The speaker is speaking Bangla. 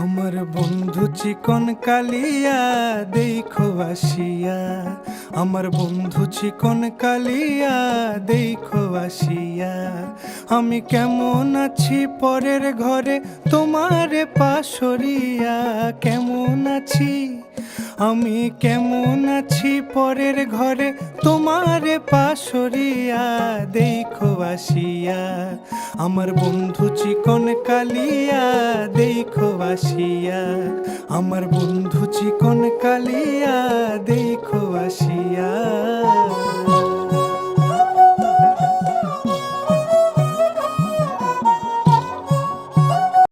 আমার বন্ধু চিকন কালিয়া দেখো আসিয়া, আমার বন্ধু চিকন কালিয়া দেখো আসিয়া। আমি কেমন আছি পরের ঘরে তোমারে পাশরিয়া, কেমন আছি আমি কেমন আছি পরের ঘরে তোমারে পাশরিয়া দেখো আসিয়া। আমার বন্ধু চিকন কালিয়া দেখো আসিয়া, আমার বন্ধু চিকন কালিয়া দেখো আসিয়া।